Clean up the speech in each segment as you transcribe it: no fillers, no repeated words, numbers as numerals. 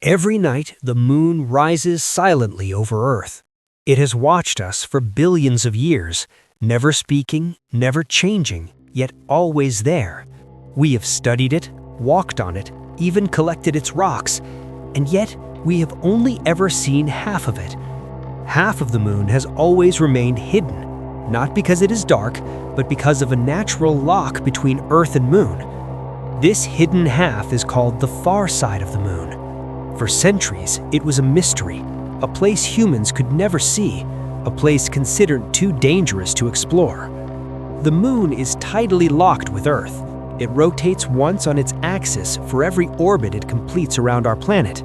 Every night, the moon rises silently over Earth. It has watched us for billions of years, never speaking, never changing, yet always there. We have studied it, walked on it, even collected its rocks, and yet we have only ever seen half of it. Half of the moon has always remained hidden, not because it is dark, but because of a natural lock between Earth and Moon. This hidden half is called the far side of the moon. For centuries, it was a mystery, a place humans could never see, a place considered too dangerous to explore. The moon is tidally locked with Earth. It rotates once on its axis for every orbit it completes around our planet.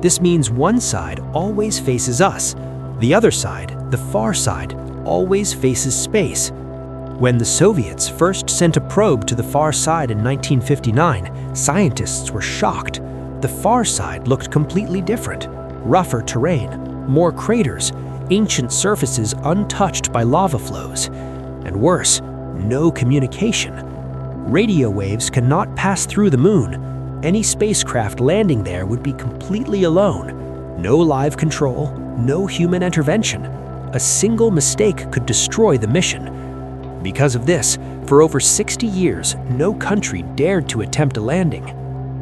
This means one side always faces us. The other side, the far side, always faces space. When the Soviets first sent a probe to the far side in 1959, scientists were shocked. The far side looked completely different. Rougher terrain, more craters, ancient surfaces untouched by lava flows. And worse, no communication. Radio waves cannot pass through the moon. Any spacecraft landing there would be completely alone. No live control, no human intervention. A single mistake could destroy the mission. Because of this, for over 60 years, no country dared to attempt a landing.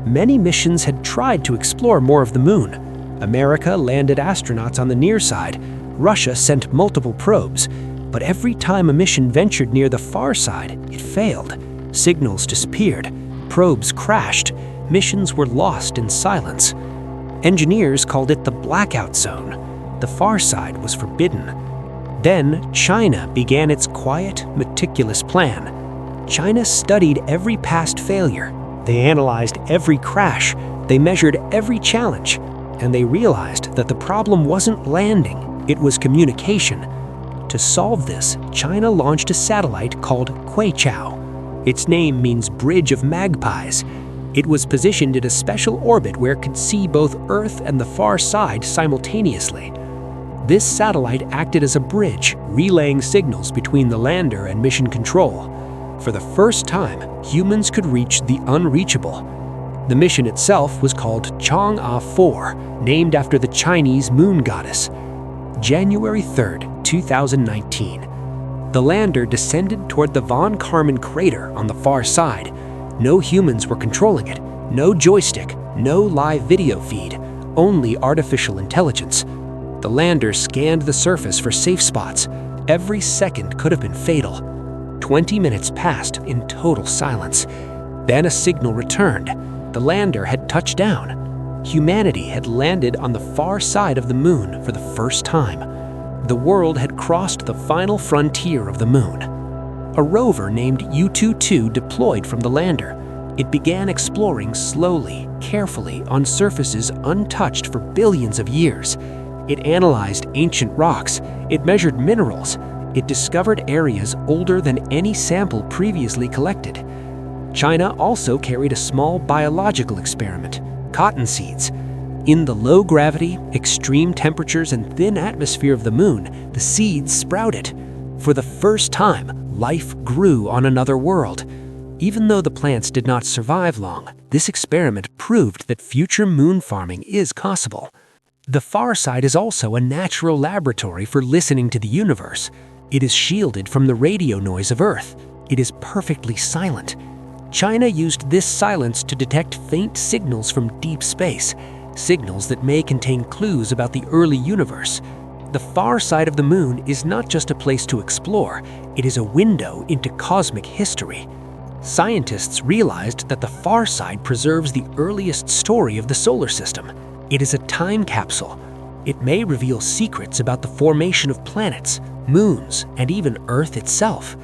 Many missions had tried to explore more of the moon. America landed astronauts on the near side. Russia sent multiple probes. But every time a mission ventured near the far side, it failed. Signals disappeared. Probes crashed. Missions were lost in silence. Engineers called it the blackout zone. The far side was forbidden. Then, China began its quiet, meticulous plan. China studied every past failure. They analyzed every crash. They measured every challenge. And they realized that the problem wasn't landing, it was communication. To solve this, China launched a satellite called Queqiao. Its name means Bridge of Magpies. It was positioned in a special orbit where it could see both Earth and the far side simultaneously. This satellite acted as a bridge, relaying signals between the lander and mission control. For the first time, humans could reach the unreachable. The mission itself was called Chang 4, named after the Chinese moon goddess. January 3, 2019. The lander descended toward the von Karman crater on the far side. No humans were controlling it, no joystick, no live video feed, only artificial intelligence. The lander scanned the surface for safe spots. Every second could have been fatal. 20 minutes passed in total silence. Then a signal returned. The lander had touched down. Humanity had landed on the far side of the moon for the first time. The world had crossed the final frontier of the moon. A rover named U-22 deployed from the lander. It began exploring slowly, carefully, on surfaces untouched for billions of years. It analyzed ancient rocks. It measured minerals. It discovered areas older than any sample previously collected. China also carried a small biological experiment, cotton seeds. In the low gravity, extreme temperatures, and thin atmosphere of the moon, the seeds sprouted. For the first time, life grew on another world. Even though the plants did not survive long, this experiment proved that future moon farming is possible. The far side is also a natural laboratory for listening to the universe. It is shielded from the radio noise of Earth. It is perfectly silent. China used this silence to detect faint signals from deep space, signals that may contain clues about the early universe. The far side of the moon is not just a place to explore, it is a window into cosmic history. Scientists realized that the far side preserves the earliest story of the solar system. It is a time capsule. It may reveal secrets about the formation of planets, moons, and even Earth itself.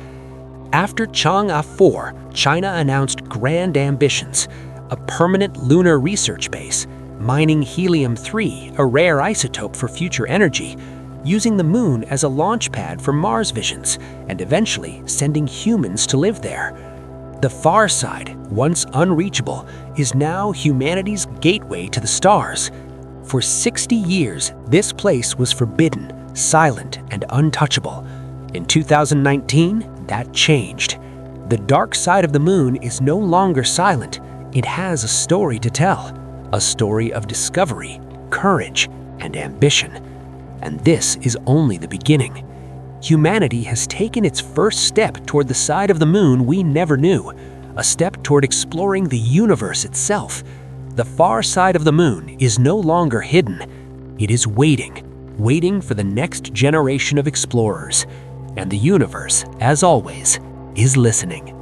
After Chang'e 4, China announced grand ambitions: a permanent lunar research base, mining helium-3, a rare isotope for future energy, using the moon as a launch pad for Mars missions, and eventually sending humans to live there. The far side, once unreachable, is now humanity's gateway to the stars. For 60 years, this place was forbidden, silent, and untouchable. In 2019, that changed. The dark side of the moon is no longer silent. It has a story to tell. a story of discovery, courage, and ambition. And this is only the beginning. Humanity has taken its first step toward the side of the moon we never knew, a step toward exploring the universe itself. The far side of the moon is no longer hidden. It is waiting for the next generation of explorers. And the universe, as always, is listening.